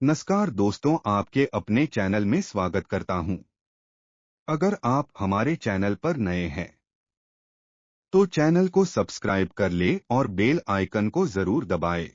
नमस्कार दोस्तों, आपके अपने चैनल में स्वागत करता हूं। अगर आप हमारे चैनल पर नए हैं तो चैनल को सब्सक्राइब कर ले और बेल आइकन को जरूर दबाएं।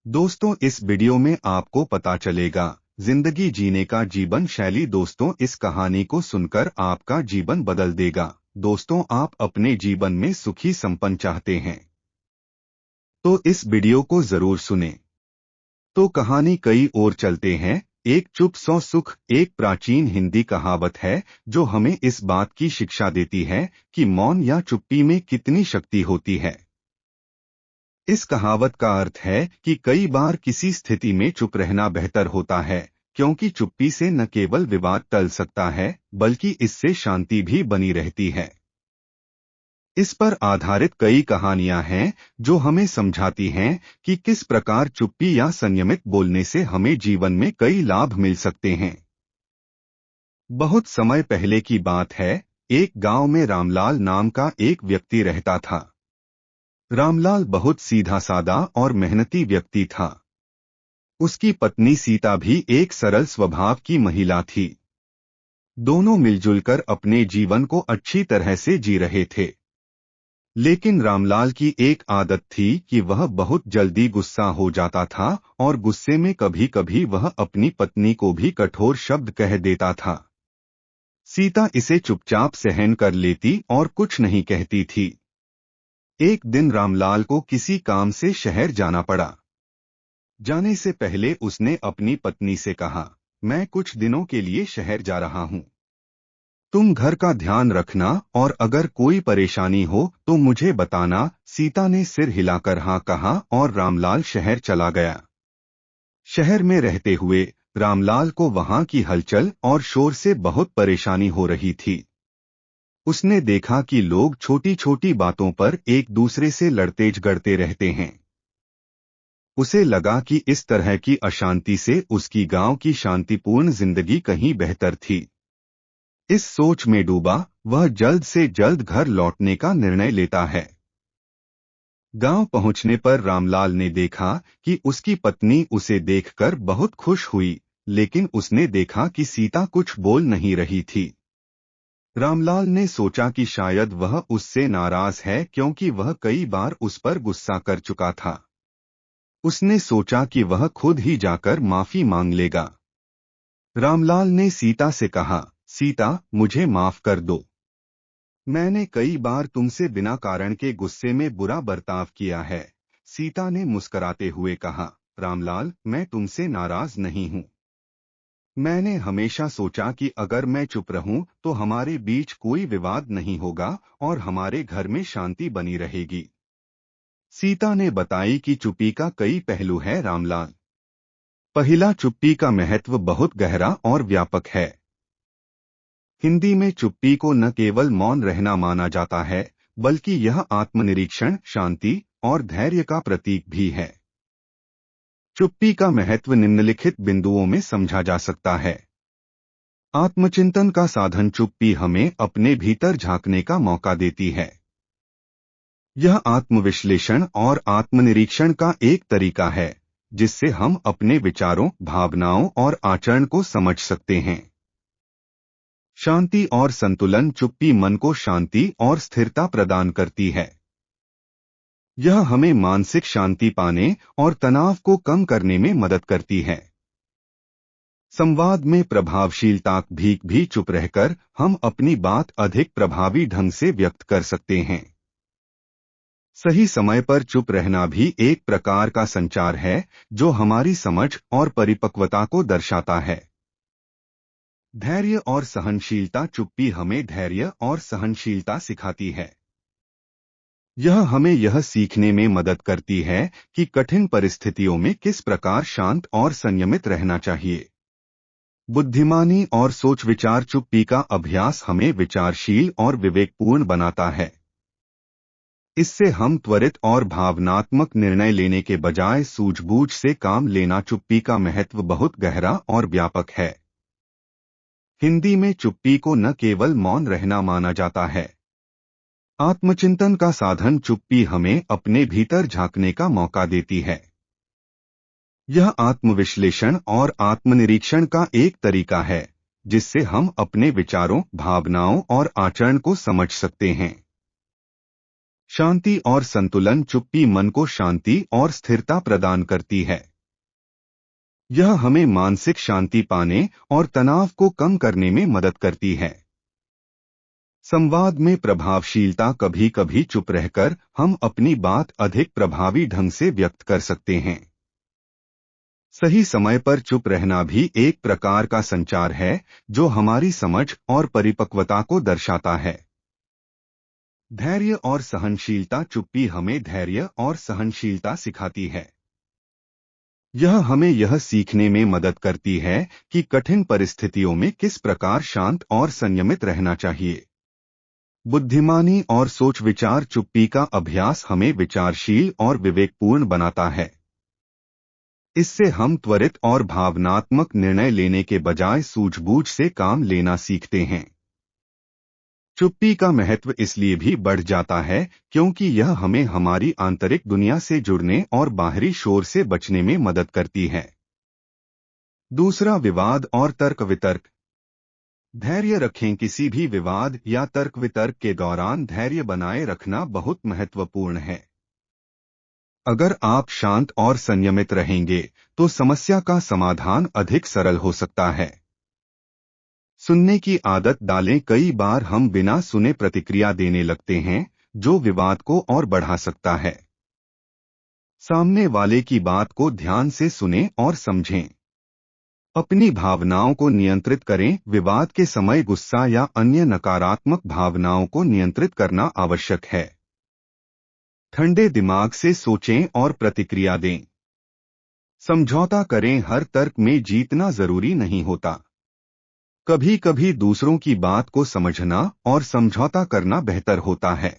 दोस्तों, इस वीडियो में आपको पता चलेगा जिंदगी जीने का जीवन शैली। दोस्तों, इस कहानी को सुनकर आपका जीवन बदल देगा। दोस्तों, आप अपने जीवन में सुखी संपन्न चाहते हैं तो इस वीडियो को जरूर सुनें। तो कहानी कई ओर चलते हैं। एक चुप सौ सुख एक प्राचीन हिंदी कहावत है जो हमें इस बात की शिक्षा देती है कि मौन या चुप्पी में कितनी शक्ति होती है। इस कहावत का अर्थ है कि कई बार किसी स्थिति में चुप रहना बेहतर होता है, क्योंकि चुप्पी से न केवल विवाद टल सकता है बल्कि इससे शांति भी बनी रहती है। इस पर आधारित कई कहानियां हैं जो हमें समझाती हैं कि किस प्रकार चुप्पी या संयमित बोलने से हमें जीवन में कई लाभ मिल सकते हैं। बहुत समय पहले की बात है। एक गांव में रामलाल नाम का एक व्यक्ति रहता था। रामलाल बहुत सीधा सादा और मेहनती व्यक्ति था। उसकी पत्नी सीता भी एक सरल स्वभाव की महिला थी। दोनों मिलजुल कर अपने जीवन को अच्छी तरह से जी रहे थे। लेकिन रामलाल की एक आदत थी कि वह बहुत जल्दी गुस्सा हो जाता था और गुस्से में कभी कभी वह अपनी पत्नी को भी कठोर शब्द कह देता था। सीता इसे चुपचाप सहन कर लेती और कुछ नहीं कहती थी। एक दिन रामलाल को किसी काम से शहर जाना पड़ा। जाने से पहले उसने अपनी पत्नी से कहा, मैं कुछ दिनों के लिए शहर जा रहा हूं। तुम घर का ध्यान रखना और अगर कोई परेशानी हो तो मुझे बताना। सीता ने सिर हिलाकर हाँ कहा और रामलाल शहर चला गया। शहर में रहते हुए रामलाल को वहां की हलचल और शोर से बहुत परेशानी हो रही थी। उसने देखा कि लोग छोटी छोटी बातों पर एक दूसरे से लड़ते झगड़ते रहते हैं। उसे लगा कि इस तरह की अशांति से उसकी गांव की शांतिपूर्ण जिंदगी कहीं बेहतर थी। इस सोच में डूबा वह जल्द से जल्द घर लौटने का निर्णय लेता है। गांव पहुंचने पर रामलाल ने देखा कि उसकी पत्नी उसे देखकर बहुत खुश हुई, लेकिन उसने देखा कि सीता कुछ बोल नहीं रही थी। रामलाल ने सोचा कि शायद वह उससे नाराज है क्योंकि वह कई बार उस पर गुस्सा कर चुका था। उसने सोचा कि वह खुद ही जाकर माफी मांग लेगा। रामलाल ने सीता से कहा, सीता, मुझे माफ कर दो। मैंने कई बार तुमसे बिना कारण के गुस्से में बुरा बर्ताव किया है। सीता ने मुस्कुराते हुए कहा, रामलाल, मैं तुमसे नाराज नहीं हूं। मैंने हमेशा सोचा कि अगर मैं चुप रहूं तो हमारे बीच कोई विवाद नहीं होगा और हमारे घर में शांति बनी रहेगी। सीता ने बताई कि चुप्पी का कई पहलू है रामलाल। पहला, चुप्पी का महत्व बहुत गहरा और व्यापक है। हिंदी में चुप्पी को न केवल मौन रहना माना जाता है बल्कि यह आत्मनिरीक्षण, शांति और धैर्य का प्रतीक भी है। चुप्पी का महत्व निम्नलिखित बिंदुओं में समझा जा सकता है। आत्मचिंतन का साधन। चुप्पी हमें अपने भीतर झांकने का मौका देती है। यह आत्मविश्लेषण और आत्मनिरीक्षण का एक तरीका है जिससे हम अपने विचारों, भावनाओं और आचरण को समझ सकते हैं। शांति और संतुलन। चुप्पी मन को शांति और स्थिरता प्रदान करती है। यह हमें मानसिक शांति पाने और तनाव को कम करने में मदद करती है। संवाद में प्रभावशीलता। भी चुप रहकर हम अपनी बात अधिक प्रभावी ढंग से व्यक्त कर सकते हैं। सही समय पर चुप रहना भी एक प्रकार का संचार है जो हमारी समझ और परिपक्वता को दर्शाता है। धैर्य और सहनशीलता। चुप्पी हमें धैर्य और सहनशीलता सिखाती है। यह हमें यह सीखने में मदद करती है कि कठिन परिस्थितियों में किस प्रकार शांत और संयमित रहना चाहिए। बुद्धिमानी और सोच विचार। चुप्पी का अभ्यास हमें विचारशील और विवेकपूर्ण बनाता है। इससे हम त्वरित और भावनात्मक निर्णय लेने के बजाय सूझबूझ से काम लेना। चुप्पी का महत्व बहुत गहरा और व्यापक है। हिंदी में चुप्पी को न केवल मौन रहना माना जाता है। आत्मचिंतन का साधन। चुप्पी हमें अपने भीतर झांकने का मौका देती है। यह आत्मविश्लेषण और आत्मनिरीक्षण का एक तरीका है जिससे हम अपने विचारों, भावनाओं और आचरण को समझ सकते हैं। शांति और संतुलन। चुप्पी मन को शांति और स्थिरता प्रदान करती है। यह हमें मानसिक शांति पाने और तनाव को कम करने में मदद करती है। संवाद में प्रभावशीलता। कभी कभी चुप रहकर हम अपनी बात अधिक प्रभावी ढंग से व्यक्त कर सकते हैं। सही समय पर चुप रहना भी एक प्रकार का संचार है जो हमारी समझ और परिपक्वता को दर्शाता है। धैर्य और सहनशीलता। चुप्पी हमें धैर्य और सहनशीलता सिखाती है। यह हमें यह सीखने में मदद करती है कि कठिन परिस्थितियों में किस प्रकार शांत और संयमित रहना चाहिए। बुद्धिमानी और सोच विचार। चुप्पी का अभ्यास हमें विचारशील और विवेकपूर्ण बनाता है। इससे हम त्वरित और भावनात्मक निर्णय लेने के बजाय सूझबूझ से काम लेना सीखते हैं। चुप्पी का महत्व इसलिए भी बढ़ जाता है क्योंकि यह हमें हमारी आंतरिक दुनिया से जुड़ने और बाहरी शोर से बचने में मदद करती है। दूसरा, विवाद और तर्क वितर्क। धैर्य रखें। किसी भी विवाद या तर्क वितर्क के दौरान धैर्य बनाए रखना बहुत महत्वपूर्ण है। अगर आप शांत और संयमित रहेंगे तो समस्या का समाधान अधिक सरल हो सकता है। सुनने की आदत डालें। कई बार हम बिना सुने प्रतिक्रिया देने लगते हैं जो विवाद को और बढ़ा सकता है। सामने वाले की बात को ध्यान से सुनें और समझें। अपनी भावनाओं को नियंत्रित करें। विवाद के समय गुस्सा या अन्य नकारात्मक भावनाओं को नियंत्रित करना आवश्यक है। ठंडे दिमाग से सोचें और प्रतिक्रिया दें। समझौता करें। हर तर्क में जीतना जरूरी नहीं होता। कभी कभी दूसरों की बात को समझना और समझौता करना बेहतर होता है।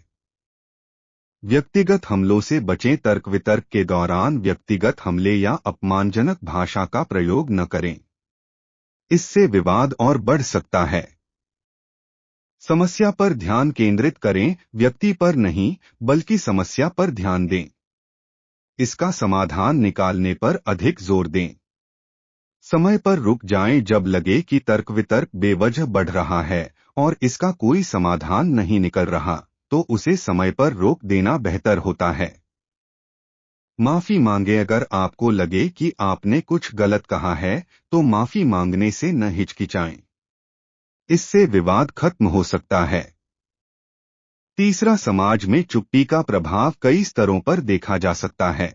व्यक्तिगत हमलों से बचें। तर्क वितर्क के दौरान व्यक्तिगत हमले या अपमानजनक भाषा का प्रयोग न करें। इससे विवाद और बढ़ सकता है। समस्या पर ध्यान केंद्रित करें। व्यक्ति पर नहीं बल्कि समस्या पर ध्यान दें। इसका समाधान निकालने पर अधिक जोर दें। समय पर रुक जाएं। जब लगे कि तर्क वितर्क बेवजह बढ़ रहा है और इसका कोई समाधान नहीं निकल रहा तो उसे समय पर रोक देना बेहतर होता है। माफी मांगे। अगर आपको लगे कि आपने कुछ गलत कहा है तो माफी मांगने से न हिचकिचाएं। इससे विवाद खत्म हो सकता है। तीसरा, समाज में चुप्पी का प्रभाव कई स्तरों पर देखा जा सकता है।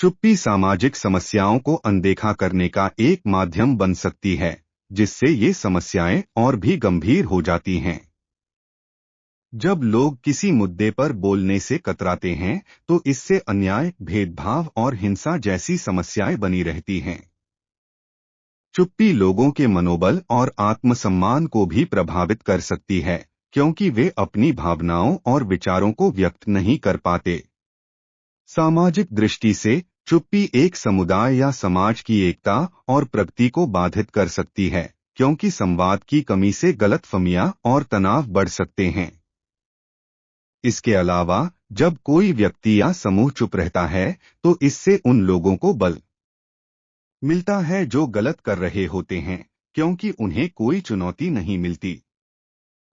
चुप्पी सामाजिक समस्याओं को अनदेखा करने का एक माध्यम बन सकती है जिससे ये समस्याएं और भी गंभीर हो जाती हैं। जब लोग किसी मुद्दे पर बोलने से कतराते हैं तो इससे अन्याय, भेदभाव और हिंसा जैसी समस्याएं बनी रहती हैं। चुप्पी लोगों के मनोबल और आत्मसम्मान को भी प्रभावित कर सकती है क्योंकि वे अपनी भावनाओं और विचारों को व्यक्त नहीं कर पाते। सामाजिक दृष्टि से चुप्पी एक समुदाय या समाज की एकता और प्रगति को बाधित कर सकती है क्योंकि संवाद की कमी से गलतफहमियां और तनाव बढ़ सकते हैं। इसके अलावा जब कोई व्यक्ति या समूह चुप रहता है तो इससे उन लोगों को बल मिलता है जो गलत कर रहे होते हैं क्योंकि उन्हें कोई चुनौती नहीं मिलती।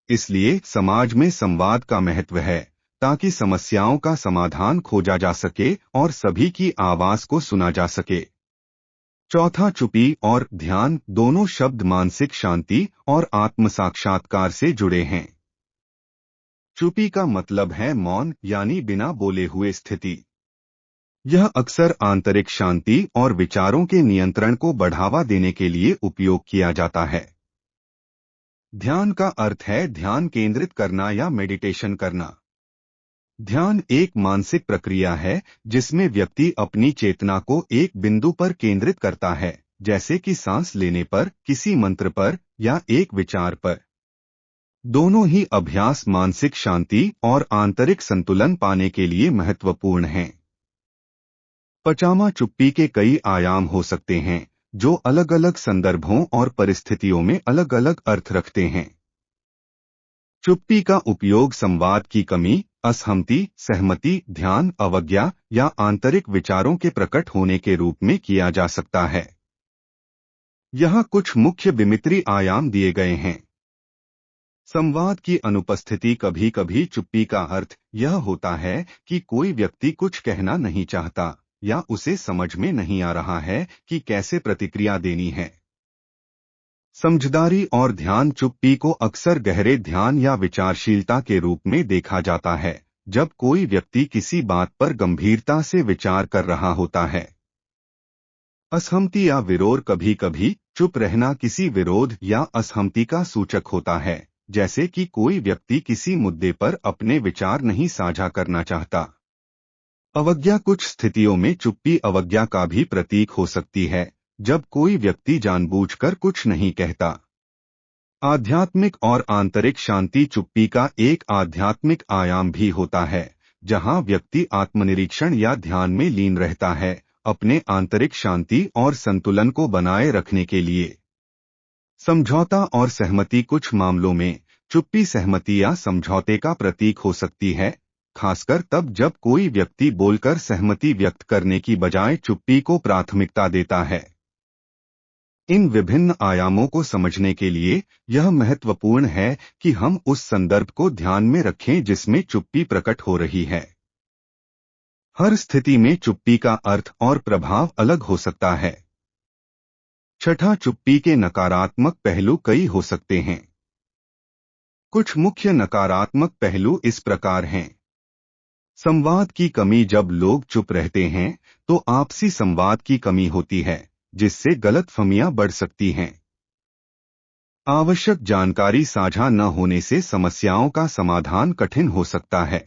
इसलिए समाज में संवाद का महत्व है ताकि समस्याओं का समाधान खोजा जा सके और सभी की आवाज को सुना जा सके। चौथा, चुप्पी और ध्यान। दोनों शब्द मानसिक शांति और आत्म साक्षात्कार से जुड़े हैं। चुप्पी का मतलब है मौन यानी बिना बोले हुए स्थिति। यह अक्सर आंतरिक शांति और विचारों के नियंत्रण को बढ़ावा देने के लिए उपयोग किया जाता है। ध्यान का अर्थ है ध्यान केंद्रित करना या मेडिटेशन करना। ध्यान एक मानसिक प्रक्रिया है जिसमें व्यक्ति अपनी चेतना को एक बिंदु पर केंद्रित करता है, जैसे कि सांस लेने पर, किसी मंत्र पर या एक विचार पर। दोनों ही अभ्यास मानसिक शांति और आंतरिक संतुलन पाने के लिए महत्वपूर्ण हैं। पचामा, चुप्पी के कई आयाम हो सकते हैं जो अलग अलग संदर्भों और परिस्थितियों में अलग अलग अर्थ रखते हैं। चुप्पी का उपयोग संवाद की कमी, असहमति, सहमति, ध्यान, अवज्ञा या आंतरिक विचारों के प्रकट होने के रूप में किया जा सकता है। यहाँ कुछ मुख्य विमित्री आयाम दिए गए हैं। संवाद की अनुपस्थिति। कभी कभी चुप्पी का अर्थ यह होता है कि कोई व्यक्ति कुछ कहना नहीं चाहता या उसे समझ में नहीं आ रहा है कि कैसे प्रतिक्रिया देनी है। समझदारी और ध्यान। चुप्पी को अक्सर गहरे ध्यान या विचारशीलता के रूप में देखा जाता है, जब कोई व्यक्ति किसी बात पर गंभीरता से विचार कर रहा होता है। असहमति या विरोध। कभी कभी चुप रहना किसी विरोध या असहमति का सूचक होता है, जैसे कि कोई व्यक्ति किसी मुद्दे पर अपने विचार नहीं साझा करना चाहता। अवज्ञा। कुछ स्थितियों में चुप्पी अवज्ञा का भी प्रतीक हो सकती है, जब कोई व्यक्ति जानबूझकर कुछ नहीं कहता। आध्यात्मिक और आंतरिक शांति। चुप्पी का एक आध्यात्मिक आयाम भी होता है, जहां व्यक्ति आत्मनिरीक्षण या ध्यान में लीन रहता है, अपने आंतरिक शांति और संतुलन को बनाए रखने के लिए। समझौता और सहमति। कुछ मामलों में चुप्पी सहमति या समझौते का प्रतीक हो सकती है, खासकर तब जब कोई व्यक्ति बोलकर सहमति व्यक्त करने की बजाय चुप्पी को प्राथमिकता देता है। इन विभिन्न आयामों को समझने के लिए यह महत्वपूर्ण है कि हम उस संदर्भ को ध्यान में रखें जिसमें चुप्पी प्रकट हो रही है। हर स्थिति में चुप्पी का अर्थ और प्रभाव अलग हो सकता है। छठा, चुप्पी के नकारात्मक पहलू कई हो सकते हैं। कुछ मुख्य नकारात्मक पहलू इस प्रकार हैं। संवाद की कमी। जब लोग चुप रहते हैं तो आपसी संवाद की कमी होती है, जिससे गलतफहमियां बढ़ सकती हैं। आवश्यक जानकारी साझा न होने से समस्याओं का समाधान कठिन हो सकता है।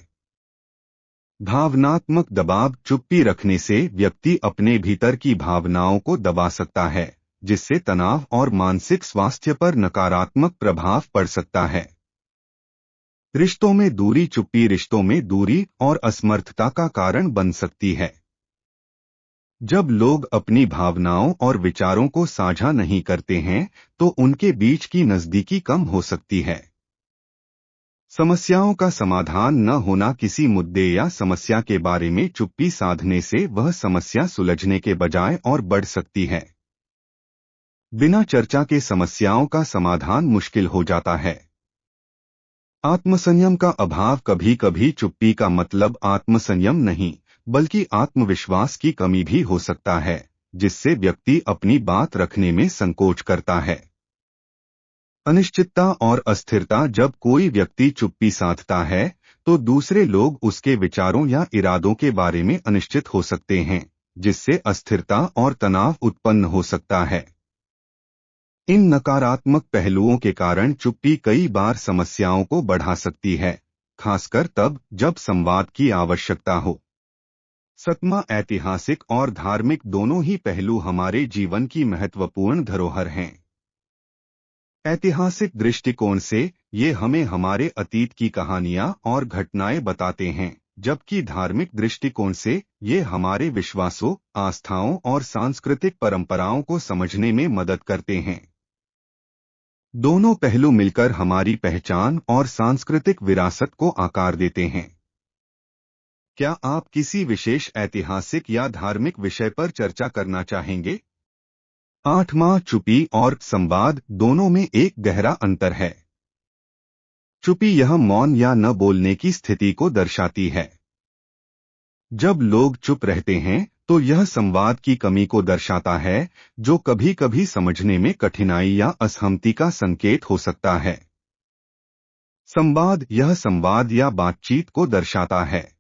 भावनात्मक दबाव। चुप्पी रखने से व्यक्ति अपने भीतर की भावनाओं को दबा सकता है, जिससे तनाव और मानसिक स्वास्थ्य पर नकारात्मक प्रभाव पड़ सकता है। रिश्तों में दूरी। चुप्पी रिश्तों में दूरी और असमर्थता का कारण बन सकती है। जब लोग अपनी भावनाओं और विचारों को साझा नहीं करते हैं, तो उनके बीच की नजदीकी कम हो सकती है। समस्याओं का समाधान न होना। किसी मुद्दे या समस्या के बारे में चुप्पी साधने से वह समस्या सुलझने के बजाय और बढ़ सकती है। बिना चर्चा के समस्याओं का समाधान मुश्किल हो जाता है। आत्मसंयम का अभाव। कभी कभी चुप्पी का मतलब आत्मसंयम नहीं, बल्कि आत्मविश्वास की कमी भी हो सकता है, जिससे व्यक्ति अपनी बात रखने में संकोच करता है। अनिश्चितता और अस्थिरता। जब कोई व्यक्ति चुप्पी साधता है, तो दूसरे लोग उसके विचारों या इरादों के बारे में अनिश्चित हो सकते हैं, जिससे अस्थिरता और तनाव उत्पन्न हो सकता है। इन नकारात्मक पहलुओं के कारण चुप्पी कई बार समस्याओं को बढ़ा सकती है, खासकर तब जब संवाद की आवश्यकता हो। सतमा। ऐतिहासिक और धार्मिक दोनों ही पहलू हमारे जीवन की महत्वपूर्ण धरोहर हैं। ऐतिहासिक दृष्टिकोण से ये हमें हमारे अतीत की कहानियां और घटनाएं बताते हैं, जबकि धार्मिक दृष्टिकोण से ये हमारे विश्वासों, आस्थाओं और सांस्कृतिक परंपराओं को समझने में मदद करते हैं। दोनों पहलू मिलकर हमारी पहचान और सांस्कृतिक विरासत को आकार देते हैं। क्या आप किसी विशेष ऐतिहासिक या धार्मिक विषय पर चर्चा करना चाहेंगे? 8वां, चुप्पी और संवाद दोनों में एक गहरा अंतर है। चुप्पी यह मौन या न बोलने की स्थिति को दर्शाती है। जब लोग चुप रहते हैं तो यह संवाद की कमी को दर्शाता है, जो कभी कभी समझने में कठिनाई या असहमति का संकेत हो सकता है। संवाद यह संवाद या बातचीत को दर्शाता है।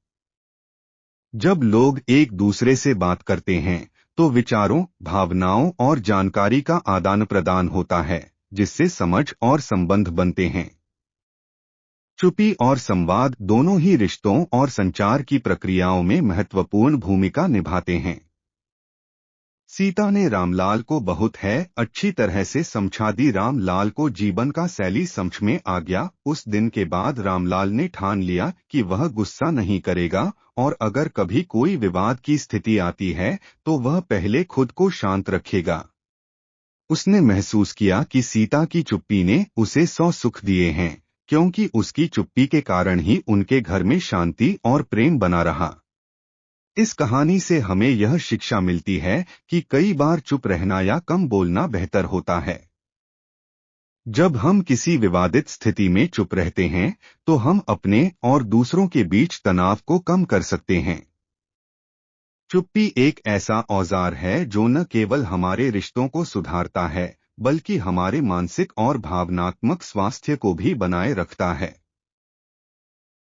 जब लोग एक दूसरे से बात करते हैं तो विचारों, भावनाओं और जानकारी का आदान प्रदान होता है, जिससे समझ और संबंध बनते हैं। चुप्पी और संवाद दोनों ही रिश्तों और संचार की प्रक्रियाओं में महत्वपूर्ण भूमिका निभाते हैं। सीता ने रामलाल को बहुत अच्छी तरह से समझा दी। रामलाल को जीवन का शैली समझ में आ गया। उस दिन के बाद रामलाल ने ठान लिया कि वह गुस्सा नहीं करेगा, और अगर कभी कोई विवाद की स्थिति आती है तो वह पहले खुद को शांत रखेगा। उसने महसूस किया कि सीता की चुप्पी ने उसे 100 सुख दिए हैं, क्योंकि उसकी चुप्पी के कारण ही उनके घर में शांति और प्रेम बना रहा। इस कहानी से हमें यह शिक्षा मिलती है कि कई बार चुप रहना या कम बोलना बेहतर होता है। जब हम किसी विवादित स्थिति में चुप रहते हैं, तो हम अपने और दूसरों के बीच तनाव को कम कर सकते हैं। चुप्पी एक ऐसा औजार है जो न केवल हमारे रिश्तों को सुधारता है, बल्कि हमारे मानसिक और भावनात्मक स्वास्थ्य को भी बनाए रखता है।